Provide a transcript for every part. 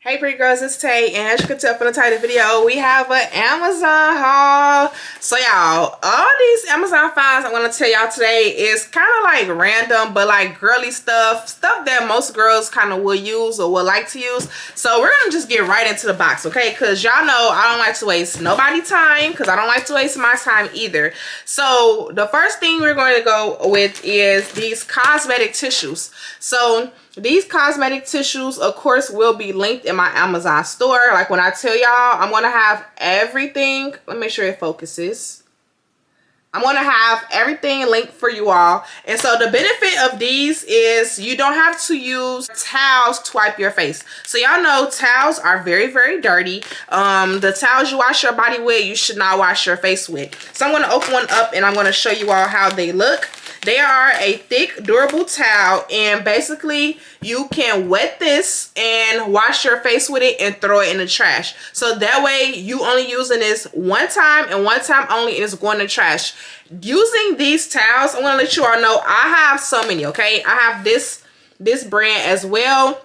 Hey pretty girls, it's Tay, and as you can tell from the title of the video, we have an Amazon haul. So y'all, all these Amazon finds I'm gonna tell y'all today is kind of like random, but like girly stuff that most girls kind of will use or would like to use. So we're gonna just get right into the box, okay? Because y'all know I don't like to waste nobody's time, because I don't like to waste my time either. So the first thing we're going to go with is these cosmetic tissues. So these cosmetic tissues, of course, will be linked in my Amazon store. Like when I tell y'all, I'm going to have everything. Let me make sure it focuses. I'm going to have everything linked for you all. And so the benefit of these is you don't have to use towels to wipe your face. So y'all know towels are very, very dirty. The towels you wash your body with, you should not wash your face with. So I'm going to open one up and I'm going to show you all how they look. They are a thick, durable towel, and basically you can wet this and wash your face with it and throw it in the trash. So that way you only using this one time and one time only, and it's going to trash. Using these towels, I'm going to let you all know I have so many, okay? I have this brand as well.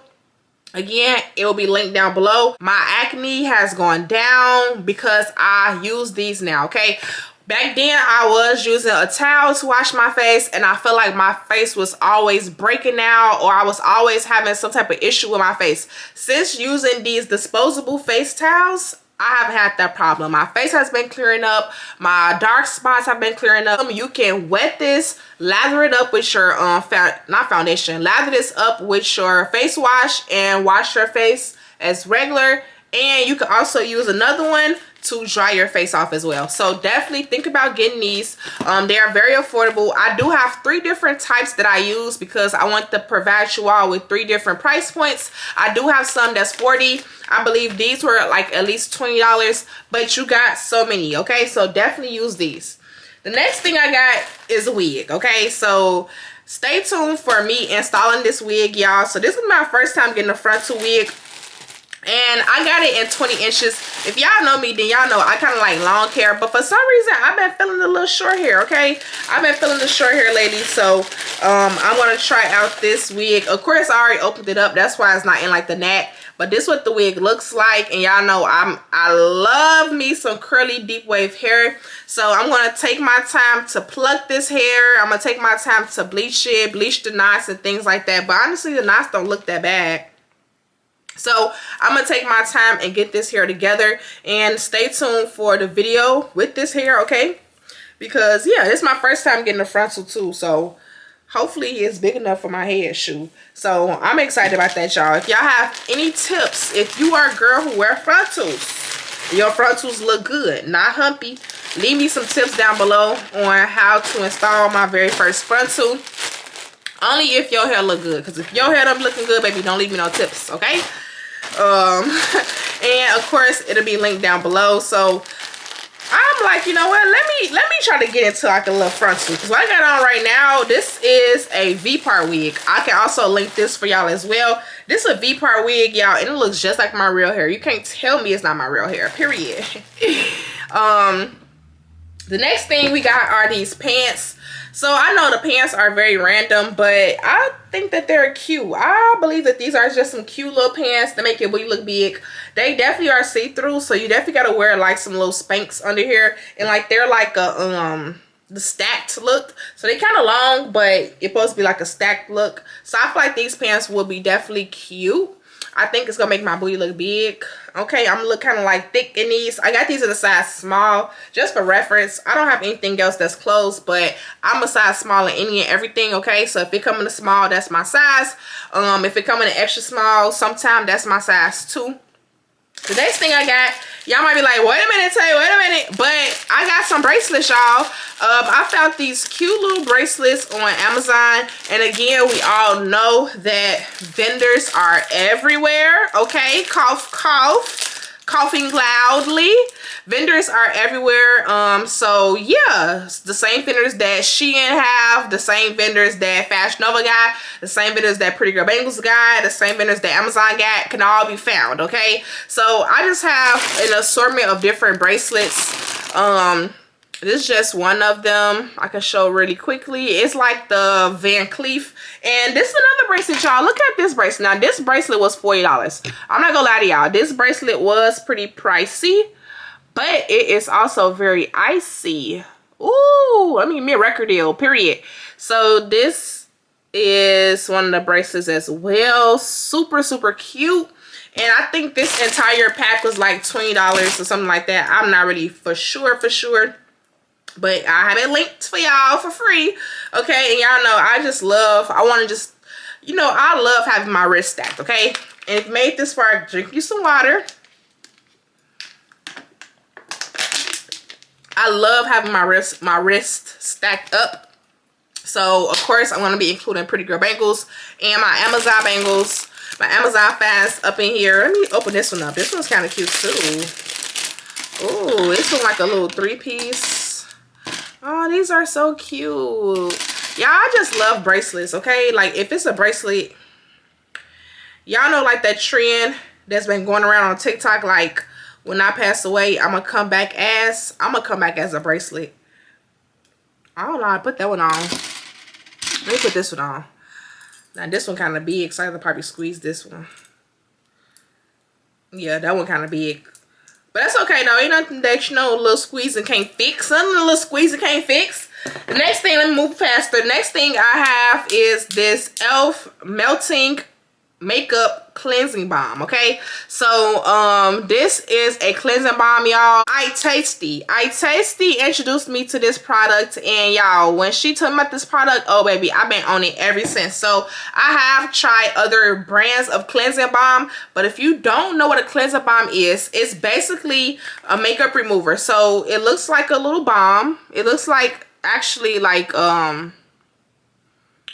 Again, it will be linked down below. My acne has gone down because I use these now, okay? Back then, I was using a towel to wash my face, and I felt like my face was always breaking out, or I was always having some type of issue with my face. Since using these disposable face towels, I haven't had that problem. My face has been clearing up. My dark spots have been clearing up. You can wet this, lather it up with your not foundation, lather this up with your face wash and wash your face as regular. And you can also use another one to dry your face off as well. So definitely think about getting these. They are very affordable. I do have 3 different types that I use because I want to provide you all with 3 different price points. I do have some that's $40. I believe these were like at least $20, but you got so many, okay? So definitely use these. The next thing I got is a wig, okay? So stay tuned for me installing this wig, y'all. So this is my first time getting a frontal wig. And I got it in 20 inches. If y'all know me, then y'all know I kind of like long hair. But for some reason, I've been feeling a little short hair, okay? I've been feeling the short hair lately. So I'm going to try out this wig. Of course, I already opened it up. That's why it's not in like the net. But this is what the wig looks like. And y'all know I love me some curly deep wave hair. So I'm going to take my time to pluck this hair. I'm going to take my time to bleach it, bleach the knots and things like that. But honestly, the knots don't look that bad. So I'm going to take my time and get this hair together, and stay tuned for the video with this hair, okay? Because, yeah, this is my first time getting a frontal too, so hopefully it's big enough for my head, shoe. So I'm excited about that, y'all. If y'all have any tips, if you are a girl who wear frontals, your frontals look good, not humpy, leave me some tips down below on how to install my very first frontal. Only if your hair look good, because if your hair don't looking good, baby, don't leave me no tips, okay? And of course it'll be linked down below. So I'm like, you know what, let me try to get into like a little frontal, because what I got on right now, this is a V-part wig. I can also link this for y'all as well. This is a V-part wig, y'all, and it looks just like my real hair. You can't tell me it's not my real hair, period. The next thing we got are these pants. So I know the pants are very random, but I think that they're cute. I believe that these are just some cute little pants that make your booty look big. They definitely are see-through, so you definitely gotta wear like some little Spanx under here, and like they're like a the stacked look. So they kind of long, but it's supposed to be like a stacked look. So I feel like these pants will be definitely cute. I think it's gonna make my booty look big. Okay, I'm gonna look kind of like thick in these. I got these in a size small, just for reference. I don't have anything else that's closed, but I'm a size small in any and everything, okay? So if it come in a small, that's my size. If it come in an extra small, sometime that's my size too. The next thing I got, y'all might be like, wait a minute, Tay, wait a minute. But I got some bracelets, y'all. I found these cute little bracelets on Amazon. And again, we all know that vendors are everywhere. Okay, cough, cough, coughing loudly. Vendors are everywhere. So yeah, the same vendors that Shein have, the same vendors that Fashion Nova got, the same vendors that Pretty Girl Bangles got, the same vendors that Amazon got, can all be found, okay? So I just have an assortment of different bracelets. This is just one of them. I can show really quickly. It's like the Van Cleef. And this is another bracelet, y'all. Look at this bracelet. Now, this bracelet was $40. I'm not gonna lie to y'all. This bracelet was pretty pricey, but it is also very icy. Ooh, I mean, me a record deal, period. So this is one of the bracelets as well. Super, super cute. And I think this entire pack was like $20 or something like that. I'm not really for sure. But I have it linked for y'all for free. Okay, and y'all know I want to just, you know, I love having my wrist stacked, okay? And if you made this far, drink you some water. I love having my wrist stacked up. So, of course, I'm going to be including Pretty Girl bangles and my Amazon bangles. My Amazon fans up in here. Let me open this one up. This one's kind of cute, too. Ooh, this one's like a little 3-piece. Oh, these are so cute. Y'all, I just love bracelets, okay? Like, if it's a bracelet, y'all know, like, that trend that's been going around on TikTok, like, when I pass away, I'm going to come back as a bracelet. I don't know how to put that one on. Let me put this one on. Now, this one kind of big, so I have to probably squeeze this one. Yeah, that one kind of big. But that's okay, though. Ain't nothing that, you know, a little squeezing can't fix. Something a little squeezing can't fix. The next thing, let me move faster. The next thing I have is this e.l.f. Melting Makeup Cleansing Balm, okay? So, this is a cleansing balm, y'all. iTasty introduced me to this product, and y'all, when she told me about this product, oh baby, I've been on it ever since. So I have tried other brands of cleansing balm, but if you don't know what a cleansing balm is, it's basically a makeup remover. So it looks like a little balm. It looks like, actually, like,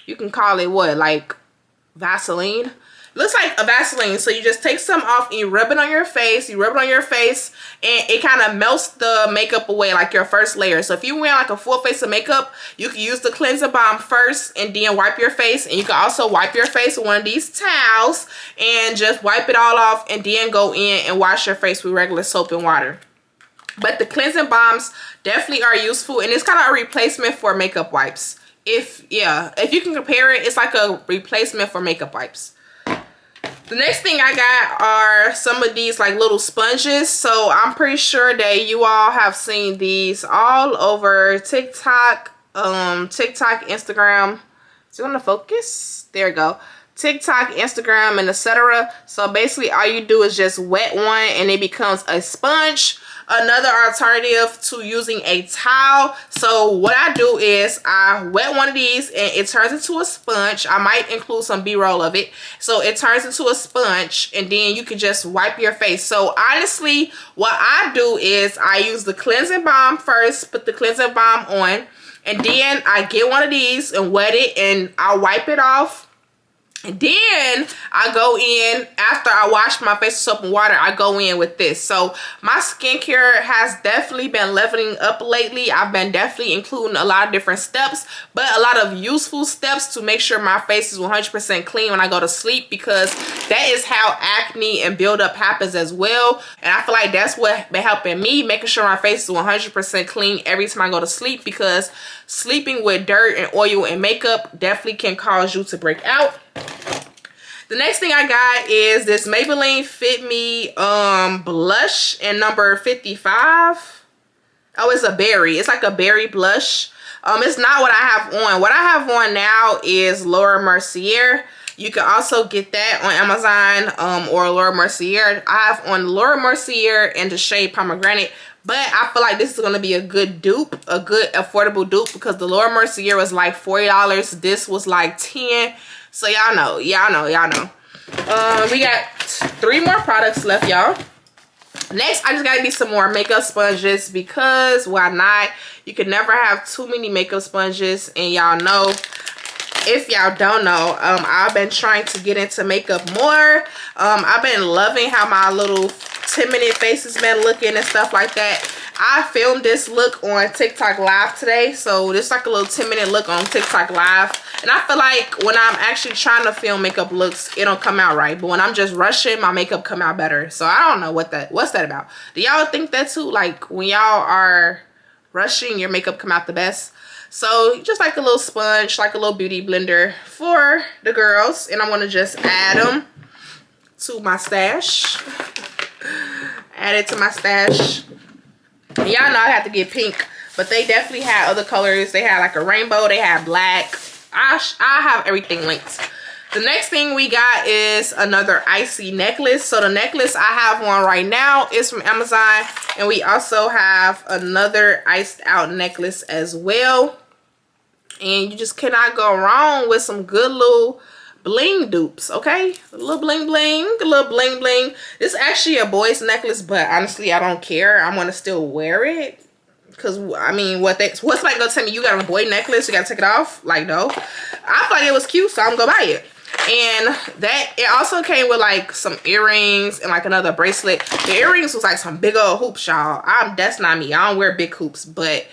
you can call it what, like Vaseline. Looks like a Vaseline. So you just take some off and you rub it on your face. You rub it on your face and it kind of melts the makeup away, like your first layer. So if you wear like a full face of makeup, you can use the cleansing balm first and then wipe your face. And you can also wipe your face with one of these towels and just wipe it all off and then go in and wash your face with regular soap and water. But the cleansing balms definitely are useful, and it's kind of a replacement for makeup wipes. If you can compare it, it's like a replacement for makeup wipes. The next thing I got are some of these like little sponges. So I'm pretty sure that you all have seen these all over TikTok, Instagram. Is it on the focus? There you go. TikTok, Instagram, and etc. So basically all you do is just wet one and it becomes a sponge. Another alternative to using a towel. So what I do is I wet one of these and it turns into a sponge. I might include some B-roll of it. So it turns into a sponge and then you can just wipe your face. So honestly, what I do is I use the cleansing balm first, put the cleansing balm on, and then I get one of these and wet it and I wipe it off. And then I go in, after I wash my face with soap and water, I go in with this. So my skincare has definitely been leveling up lately. I've been definitely including a lot of different steps, but a lot of useful steps to make sure my face is 100% clean when I go to sleep, because that is how acne and buildup happens as well. And I feel like that's what been helping me, making sure my face is 100% clean every time I go to sleep, because sleeping with dirt and oil and makeup definitely can cause you to break out. The next thing I got is this Maybelline Fit Me blush in number 55. Oh, it's a berry. It's like a berry blush. It's not what I have on. What I have on now is Laura Mercier. You can also get that on Amazon or Laura Mercier. I have on Laura Mercier in the shade Pomegranate. But I feel like this is going to be a good dupe, a good affordable dupe, because the Laura Mercier was like $40. This was like $10. So y'all know. We got 3 more products left, y'all. Next, I just got to get some more makeup sponges, because why not? You can never have too many makeup sponges. And y'all know, if y'all don't know, I've been trying to get into makeup more. I've been loving how my little 10-minute face has been looking and stuff like that. I filmed this look on TikTok Live today. So this is like a little 10-minute look on TikTok Live. And I feel like when I'm actually trying to film makeup looks, it don't come out right. But when I'm just rushing, my makeup come out better. So I don't know what's that about. Do y'all think that too? Like when y'all are rushing, your makeup come out the best. So just like a little sponge, like a little beauty blender for the girls. And I'm going to just add them to my stash. Add it to my stash. Y'all know I have to get pink, but they definitely had other colors. They had like a rainbow, they had black. I have everything linked. The next thing we got is another icy necklace. So the necklace I have on right now is from Amazon, and we also have another iced out necklace as well. And you just cannot go wrong with some good little bling dupes, okay? A little bling bling, a little bling bling. This is actually a boy's necklace, but honestly I don't care. I'm gonna still wear it. Cause I mean, what's like gonna tell me you got a boy necklace, you gotta take it off? Like, no. I thought it was cute, so I'm gonna buy it. And that, it also came with like some earrings and like another bracelet. The earrings was like some big old hoops, y'all. That's not me. I don't wear big hoops, but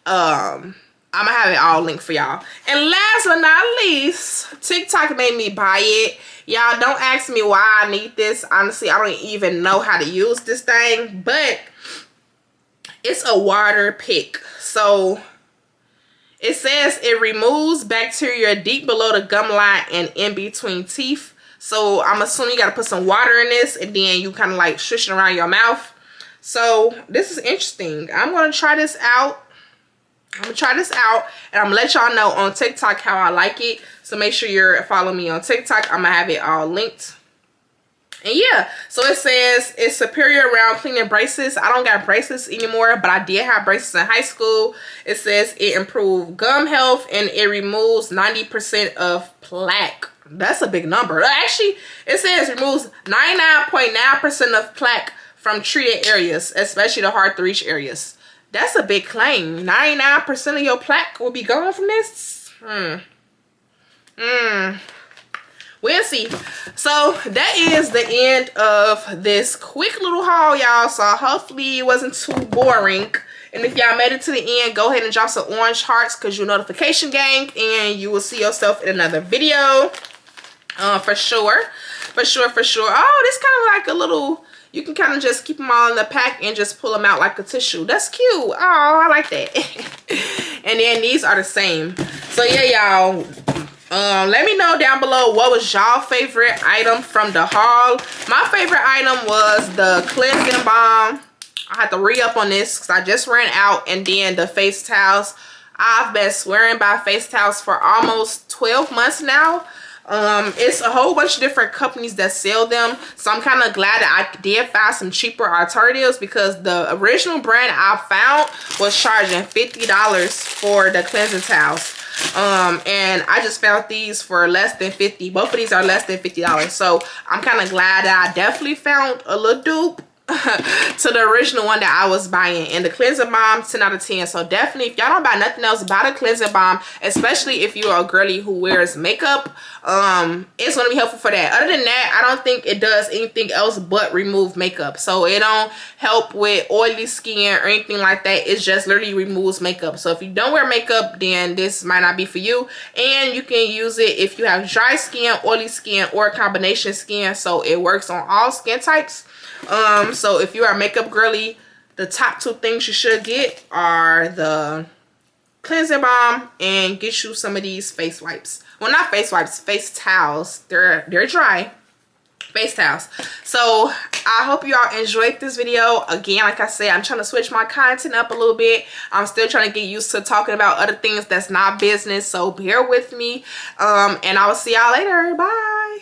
I'm gonna have it all linked for y'all. And last but not least, TikTok made me buy it. Y'all don't ask me why I need this. Honestly, I don't even know how to use this thing, but it's a water pick. So it says it removes bacteria deep below the gum line and in between teeth. So I'm assuming you gotta put some water in this, and then you kind of like swish it around your mouth. So this is interesting. I'm gonna try this out. And I'm gonna let y'all know on TikTok how I like it. So make sure you're following me on TikTok. I'm gonna have it all linked. And yeah, so it says it's superior around cleaning braces. I don't got braces anymore, but I did have braces in high school. It says it improved gum health and it removes 90% of plaque. That's a big number. Actually, it says removes 99.9% of plaque from treated areas, especially the hard to reach areas. That's a big claim. 99% of your plaque will be gone from this. We'll see. So that is the end of this quick little haul, y'all. So hopefully it wasn't too boring. And if y'all made it to the end, go ahead and drop some orange hearts because you're notification gang, and you will see yourself in another video. For sure. Oh, this kind of like a little, you can kind of just keep them all in the pack and just pull them out like a tissue. That's cute. Oh, I like that. And then these are the same. So yeah, y'all. Let me know down below what was y'all favorite item from the haul. My favorite item was the cleansing balm. I had to re-up on this because I just ran out. And then the face towels. I've been swearing by face towels for almost 12 months now. It's a whole bunch of different companies that sell them, so I'm kind of glad that I did find some cheaper alternatives, because the original brand I found was charging $50 for the cleansing towels. And I just found these for less than $50. Both of these are less than $50. So I'm kind of glad that I definitely found a little dupe to the original one that I was buying. And the cleansing balm, 10 out of 10. So definitely, if y'all don't buy nothing else, buy the cleansing balm, especially if you're a girly who wears makeup. It's going to be helpful for that. Other than that, I don't think it does anything else but remove makeup. So it don't help with oily skin or anything like that. It just literally removes makeup. So if you don't wear makeup, then this might not be for you. And you can use it if you have dry skin, oily skin, or combination skin. So it works on all skin types. So if you are a makeup girly, the top two things you should get are the cleansing balm and get you some of these face wipes. Well, not face wipes, face towels. They're dry face towels. So I hope you all enjoyed this video. Again, like I said, I'm trying to switch my content up a little bit. I'm still trying to get used to talking about other things that's not business, so bear with me. And I will see y'all later. Bye.